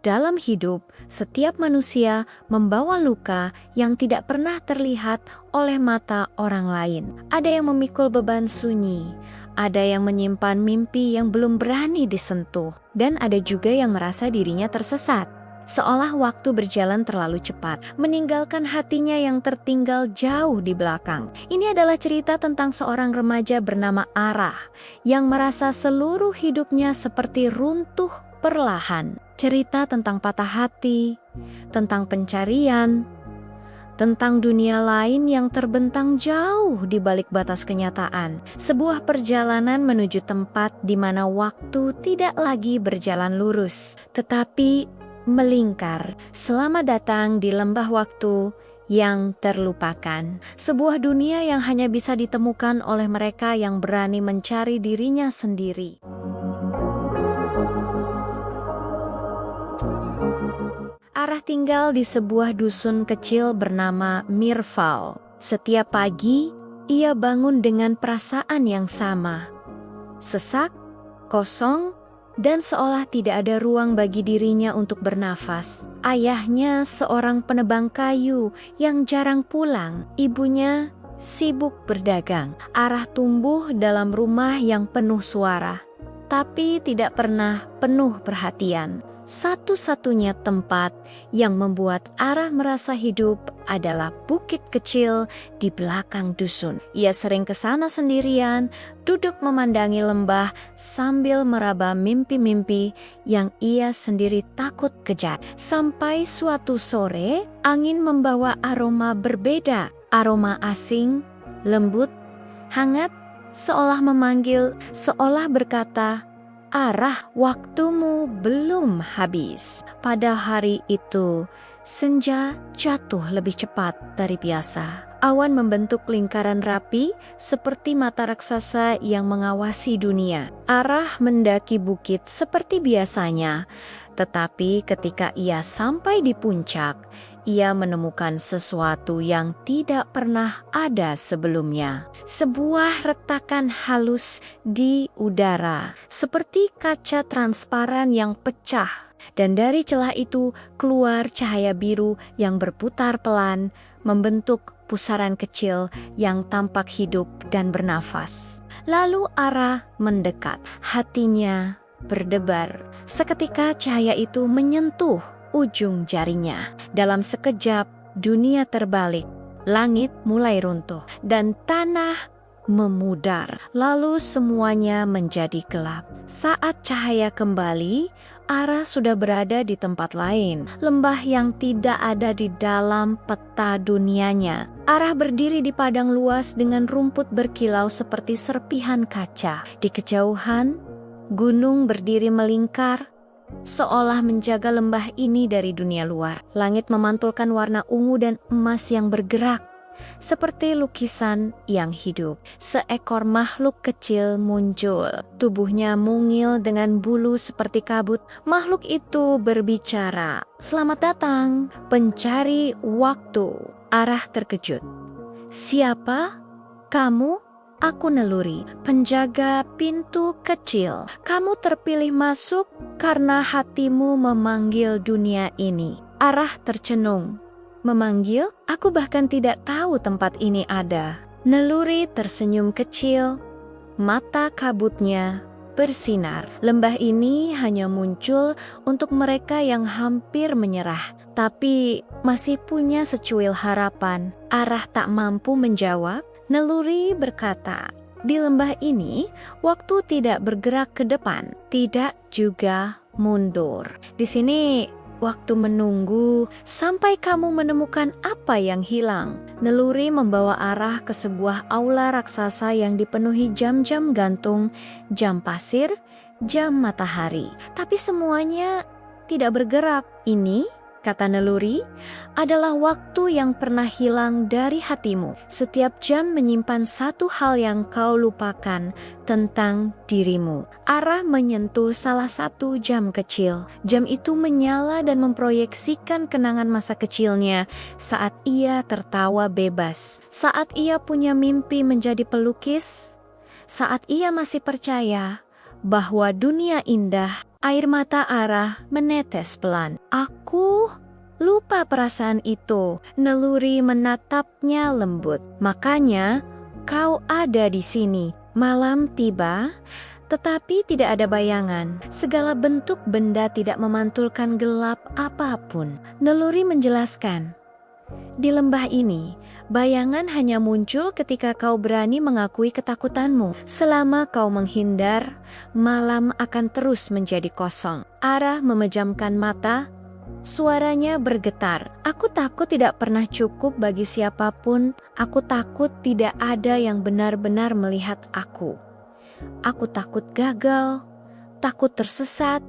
Dalam hidup, setiap manusia membawa luka yang tidak pernah terlihat oleh mata orang lain. Ada yang memikul beban sunyi, ada yang menyimpan mimpi yang belum berani disentuh, dan ada juga yang merasa dirinya tersesat. Seolah waktu berjalan terlalu cepat, meninggalkan hatinya yang tertinggal jauh di belakang. Ini adalah cerita tentang seorang remaja bernama Arah, yang merasa seluruh hidupnya seperti runtuh perlahan. Cerita tentang patah hati, tentang pencarian, tentang dunia lain yang terbentang jauh di balik batas kenyataan. Sebuah perjalanan menuju tempat di mana waktu tidak lagi berjalan lurus, tetapi melingkar. Selamat datang di lembah waktu yang terlupakan. Sebuah dunia yang hanya bisa ditemukan oleh mereka yang berani mencari dirinya sendiri. Arah tinggal di sebuah dusun kecil bernama Mirval. Setiap pagi, ia bangun dengan perasaan yang sama. Sesak, kosong, dan seolah tidak ada ruang bagi dirinya untuk bernafas. Ayahnya seorang penebang kayu yang jarang pulang. Ibunya sibuk berdagang. Arah tumbuh dalam rumah yang penuh suara, tapi tidak pernah penuh perhatian. Satu-satunya tempat yang membuat Arah merasa hidup adalah bukit kecil di belakang dusun. Ia sering ke sana sendirian, duduk memandangi lembah sambil meraba mimpi-mimpi yang ia sendiri takut kejar. Sampai suatu sore, angin membawa aroma berbeda, aroma asing, lembut, hangat, seolah memanggil, seolah berkata, "Arah, waktumu belum habis." Pada hari itu, senja jatuh lebih cepat dari biasa. Awan membentuk lingkaran rapi seperti mata raksasa yang mengawasi dunia. Arah mendaki bukit seperti biasanya, tetapi ketika ia sampai di puncak, ia menemukan sesuatu yang tidak pernah ada sebelumnya. Sebuah retakan halus di udara, seperti kaca transparan yang pecah, dan dari celah itu keluar cahaya biru yang berputar pelan, membentuk pusaran kecil yang tampak hidup dan bernafas. Lalu Arah mendekat, hatinya berdebar. Seketika cahaya itu menyentuh ujung jarinya. Dalam sekejap, dunia terbalik, langit mulai runtuh, dan tanah memudar. Lalu semuanya menjadi gelap. Saat cahaya kembali, Arah sudah berada di tempat lain, lembah yang tidak ada di dalam peta dunianya. Arah berdiri di padang luas dengan rumput berkilau seperti serpihan kaca. Di kejauhan, gunung berdiri melingkar, seolah menjaga lembah ini dari dunia luar. Langit memantulkan warna ungu dan emas yang bergerak, seperti lukisan yang hidup. Seekor makhluk kecil muncul. Tubuhnya mungil dengan bulu seperti kabut. Makhluk itu berbicara, "Selamat datang, pencari waktu." Arah terkejut. "Siapa kamu?" "Aku Naluri, penjaga pintu kecil. Kamu terpilih masuk karena hatimu memanggil dunia ini." Arah tercenung. "Memanggil? Aku bahkan tidak tahu tempat ini ada." Naluri tersenyum kecil, mata kabutnya bersinar. Lembah ini hanya muncul untuk mereka yang hampir menyerah, tapi masih punya secuil harapan. Arah tak mampu menjawab. Naluri berkata, "Di lembah ini, waktu tidak bergerak ke depan, tidak juga mundur. Di sini, waktu menunggu sampai kamu menemukan apa yang hilang." Naluri membawa Arah ke sebuah aula raksasa yang dipenuhi jam-jam gantung, jam pasir, jam matahari. Tapi semuanya tidak bergerak. "Ini," kata Naluri, "adalah waktu yang pernah hilang dari hatimu. Setiap jam menyimpan satu hal yang kau lupakan tentang dirimu." Arah menyentuh salah satu jam kecil. Jam itu menyala dan memproyeksikan kenangan masa kecilnya saat ia tertawa bebas, saat ia punya mimpi menjadi pelukis, saat ia masih percaya bahwa dunia indah Air mata Arah menetes pelan. Aku lupa perasaan itu. Naluri menatapnya lembut. Makanya kau ada di sini. Malam tiba, tetapi tidak ada bayangan. Segala bentuk benda tidak memantulkan gelap apapun. Naluri menjelaskan, di lembah ini, bayangan hanya muncul ketika kau berani mengakui ketakutanmu. Selama kau menghindar, malam akan terus menjadi kosong. Arah memejamkan mata. Suaranya bergetar. Aku takut tidak pernah cukup bagi siapapun. Aku takut tidak ada yang benar-benar melihat aku. Aku takut gagal, takut tersesat,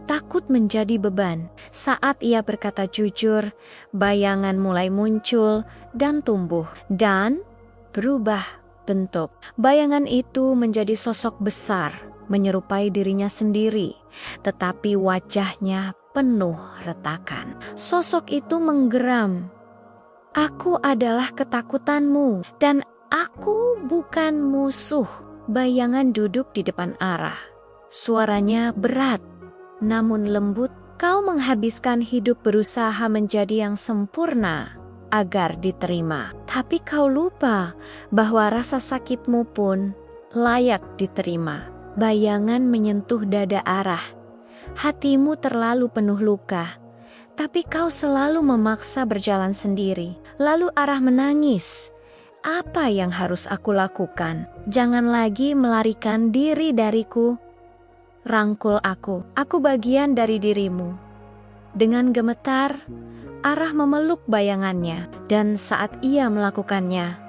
takut menjadi beban. Saat ia berkata jujur, bayangan mulai muncul dan tumbuh dan berubah bentuk. Bayangan itu menjadi sosok besar, menyerupai dirinya sendiri, tetapi wajahnya penuh retakan. Sosok itu menggeram. Aku adalah ketakutanmu dan aku bukan musuh. Bayangan duduk di depan Arah. Suaranya berat, namun lembut. Kau menghabiskan hidup berusaha menjadi yang sempurna agar diterima. Tapi kau lupa bahwa rasa sakitmu pun layak diterima. Bayangan menyentuh dada Arah. Hatimu terlalu penuh luka, tapi kau selalu memaksa berjalan sendiri. Lalu Arah menangis. Apa yang harus aku lakukan? Jangan lagi melarikan diri dariku. Rangkul aku bagian dari dirimu. Dengan gemetar, Arah memeluk bayangannya, dan saat ia melakukannya,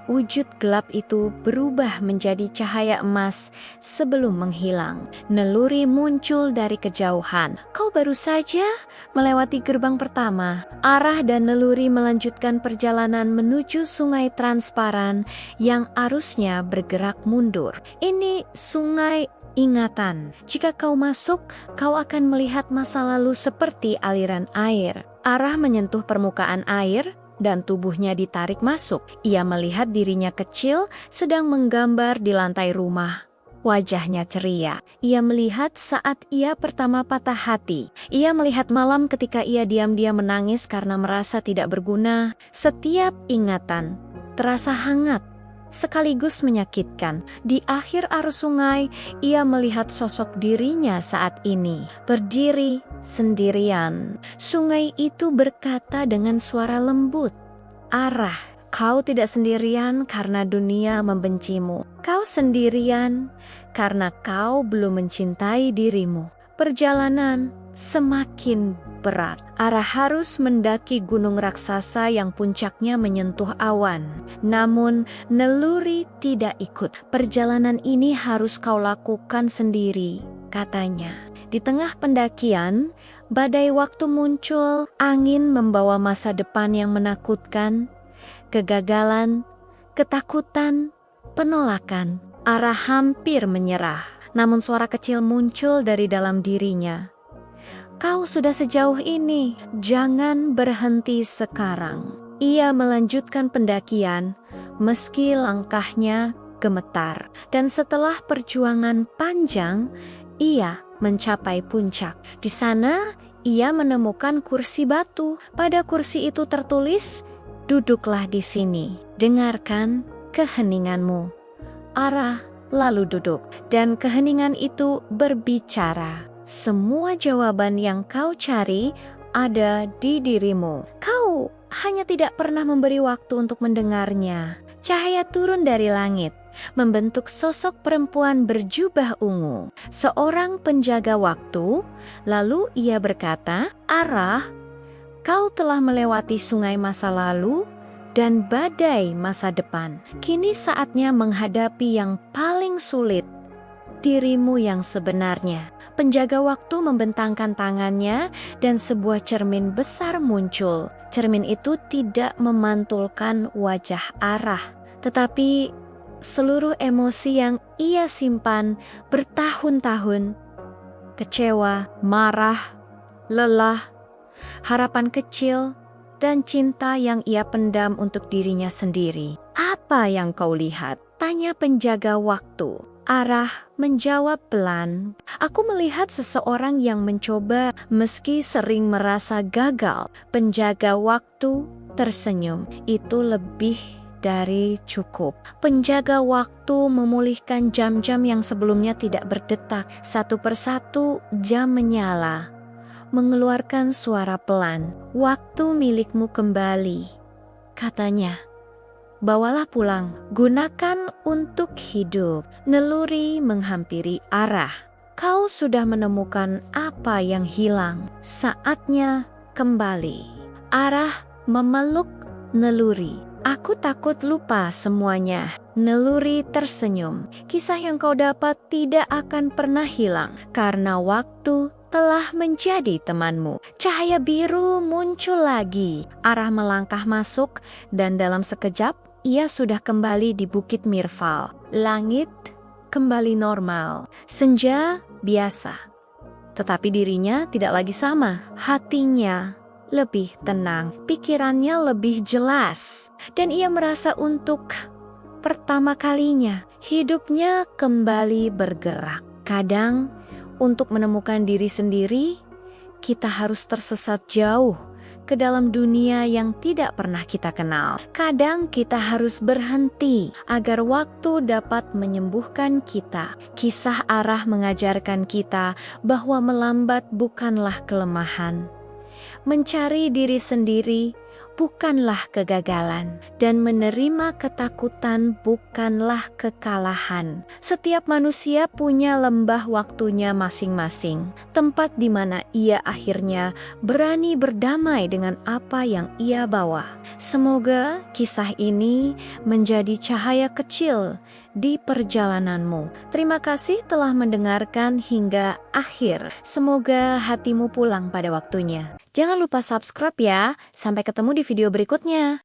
wujud gelap itu berubah menjadi cahaya emas sebelum menghilang. Naluri muncul dari kejauhan. Kau baru saja melewati gerbang pertama. Arah dan Naluri melanjutkan perjalanan menuju sungai transparan yang arusnya bergerak mundur. Ini sungai ingatan. Jika kau masuk, kau akan melihat masa lalu seperti aliran air. Arah menyentuh permukaan air, dan tubuhnya ditarik masuk. Ia melihat dirinya kecil sedang menggambar di lantai rumah. Wajahnya ceria. Ia melihat saat ia pertama patah hati. Ia melihat malam ketika ia diam-diam menangis karena merasa tidak berguna. Setiap ingatan terasa hangat, sekaligus menyakitkan. Di akhir arus sungai, ia melihat sosok dirinya saat ini, berdiri sendirian. Sungai itu berkata dengan suara lembut, Arah, kau tidak sendirian karena dunia membencimu. Kau sendirian karena kau belum mencintai dirimu. Perjalanan semakin berat. Arah harus mendaki gunung raksasa yang puncaknya menyentuh awan. Namun Naluri tidak ikut. Perjalanan ini harus kau lakukan sendiri, katanya. Di tengah pendakian, badai waktu muncul. Angin membawa masa depan yang menakutkan, kegagalan, ketakutan, penolakan. Arah hampir menyerah, namun suara kecil muncul dari dalam dirinya. Kau sudah sejauh ini, jangan berhenti sekarang. Ia melanjutkan pendakian, meski langkahnya gemetar. Dan setelah perjuangan panjang, ia mencapai puncak. Di sana, ia menemukan kursi batu. Pada kursi itu tertulis, duduklah di sini, dengarkan keheninganmu. Arah lalu duduk, dan keheningan itu berbicara. Semua jawaban yang kau cari ada di dirimu. Kau hanya tidak pernah memberi waktu untuk mendengarnya. Cahaya turun dari langit, membentuk sosok perempuan berjubah ungu, seorang penjaga waktu. Lalu ia berkata, Arah, kau telah melewati sungai masa lalu dan badai masa depan. Kini saatnya menghadapi yang paling sulit, dirimu yang sebenarnya. Penjaga waktu membentangkan tangannya dan sebuah cermin besar muncul. Cermin itu tidak memantulkan wajah Arah, tetapi seluruh emosi yang ia simpan bertahun-tahun. Kecewa, marah, lelah, harapan kecil, dan cinta yang ia pendam untuk dirinya sendiri. Apa yang kau lihat? Tanya penjaga waktu. Arah menjawab pelan. Aku melihat seseorang yang mencoba meski sering merasa gagal. Penjaga waktu tersenyum. Itu lebih dari cukup. Penjaga waktu memulihkan jam-jam yang sebelumnya tidak berdetak. Satu persatu jam menyala, mengeluarkan suara pelan. Waktu milikmu kembali, katanya. Bawalah pulang, gunakan untuk hidup. Naluri menghampiri Arah. Kau sudah menemukan apa yang hilang. Saatnya kembali. Arah memeluk Naluri. Aku takut lupa semuanya. Naluri tersenyum. Kisah yang kau dapat tidak akan pernah hilang karena waktu telah menjadi temanmu. Cahaya biru muncul lagi. Arah melangkah masuk dan dalam sekejap ia sudah kembali di Bukit Mirval. Langit kembali normal. Senja biasa. Tetapi dirinya tidak lagi sama. Hatinya lebih tenang. Pikirannya lebih jelas. Dan ia merasa untuk pertama kalinya hidupnya kembali bergerak. Kadang untuk menemukan diri sendiri, kita harus tersesat jauh ke dalam dunia yang tidak pernah kita kenal. Kadang kita harus berhenti agar waktu dapat menyembuhkan kita. Kisah Arah mengajarkan kita bahwa melambat bukanlah kelemahan. Mencari diri sendiri bukanlah kegagalan, dan menerima ketakutan bukanlah kekalahan. Setiap manusia punya lembah waktunya masing-masing, tempat di mana ia akhirnya berani berdamai dengan apa yang ia bawa. Semoga kisah ini menjadi cahaya kecil di perjalananmu. Terima kasih telah mendengarkan hingga akhir. Semoga hatimu pulang pada waktunya. Jangan lupa subscribe ya. Sampai ketemu di video berikutnya.